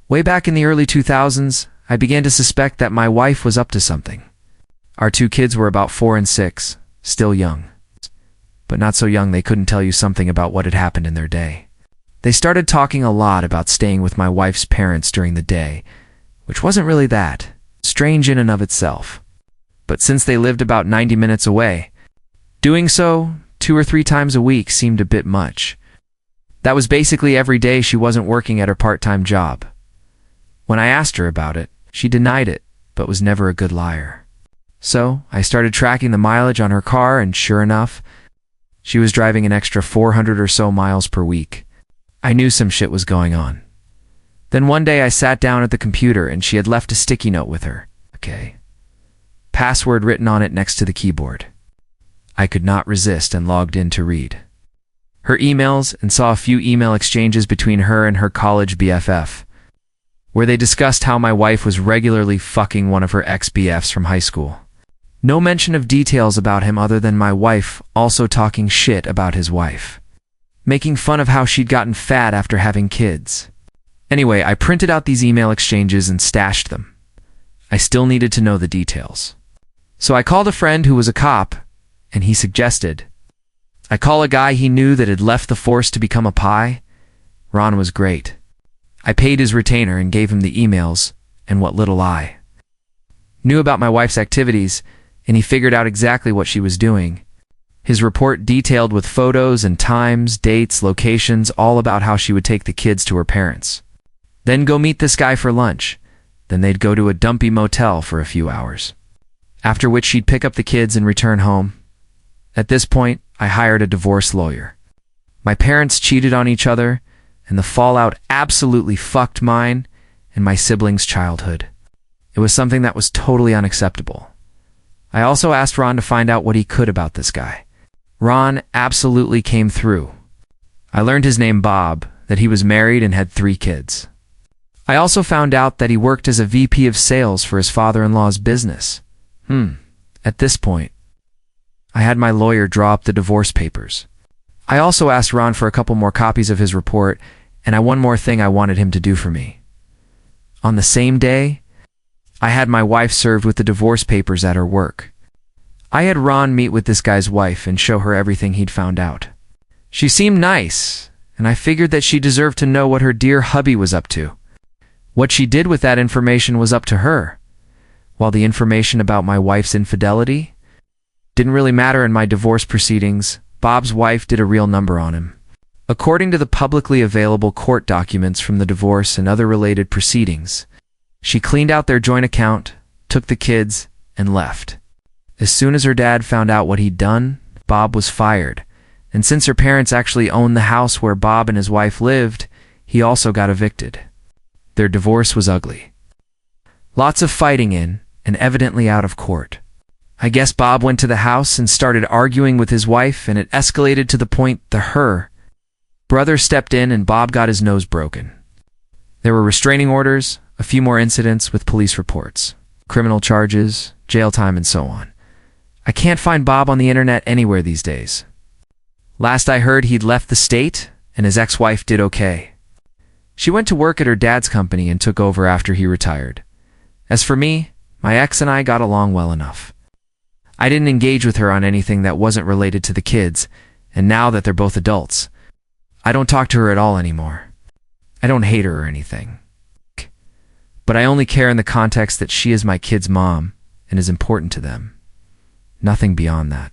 Way back in the early 2000s, I began to suspect that my wife was up to something. Our two kids were about 4 and 6, still young. But not so young they couldn't tell you something about what had happened in their day. They started talking a lot about staying with my wife's parents during the day, which wasn't really that strange in and of itself. But since they lived about 90 minutes away, doing so 2 or 3 times a week seemed a bit much. That was basically every day she wasn't working at her part-time job. When I asked her about it, she denied it, but was never a good liar. So I started tracking the mileage on her car, and sure enough, she was driving an extra 400 or so miles per week. I knew some shit was going on. Then one day I sat down at the computer and she had left a sticky note with her. Okay. Password written on it next to the keyboard. I could not resist and logged in to read her emails and saw a few email exchanges between her and her college BFF, where they discussed how my wife was regularly fucking one of her ex-BFs from high school. No mention of details about him other than my wife also talking shit about his wife, making fun of how she'd gotten fat after having kids. Anyway, I printed out these email exchanges and stashed them. I still needed to know the details. So I called a friend who was a cop, and he suggested I call a guy he knew that had left the force to become a PI. Ron was great. I paid his retainer and gave him the emails and what little I knew about my wife's activities, and he figured out exactly what she was doing. His report detailed with photos and times, dates, locations, all about how she would take the kids to her parents. Then go meet this guy for lunch. Then they'd go to a dumpy motel for a few hours, after which she'd pick up the kids and return home. At this point, I hired a divorce lawyer. My parents cheated on each other, and the fallout absolutely fucked mine and my siblings' childhood. It was something that was totally unacceptable. I also asked Ron to find out what he could about this guy. Ron absolutely came through. I learned his name Bob, that he was married and had 3 kids. I also found out that he worked as a VP of sales for his father-in-law's business. At this point, I had my lawyer draw up the divorce papers. I also asked Ron for a couple more copies of his report, and one more thing I wanted him to do for me. On the same day, I had my wife served with the divorce papers at her work. I had Ron meet with this guy's wife and show her everything he'd found out. She seemed nice, and I figured that she deserved to know what her dear hubby was up to. What she did with that information was up to her, while the information about my wife's infidelity didn't really matter in my divorce proceedings. Bob's wife did a real number on him. According to the publicly available court documents from the divorce and other related proceedings, she cleaned out their joint account, took the kids, and left. As soon as her dad found out what he'd done, Bob was fired, and since her parents actually owned the house where Bob and his wife lived, he also got evicted. Their divorce was ugly. Lots of fighting in, and evidently out of court. I guess Bob went to the house and started arguing with his wife, and it escalated to the point her brother stepped in and Bob got his nose broken. There were restraining orders, a few more incidents with police reports, criminal charges, jail time, and so on. I can't find Bob on the internet anywhere these days. Last I heard, he'd left the state, and his ex-wife did okay. She went to work at her dad's company and took over after he retired. As for me, my ex and I got along well enough. I didn't engage with her on anything that wasn't related to the kids, and now that they're both adults, I don't talk to her at all anymore. I don't hate her or anything. But I only care in the context that she is my kids' mom and is important to them. Nothing beyond that.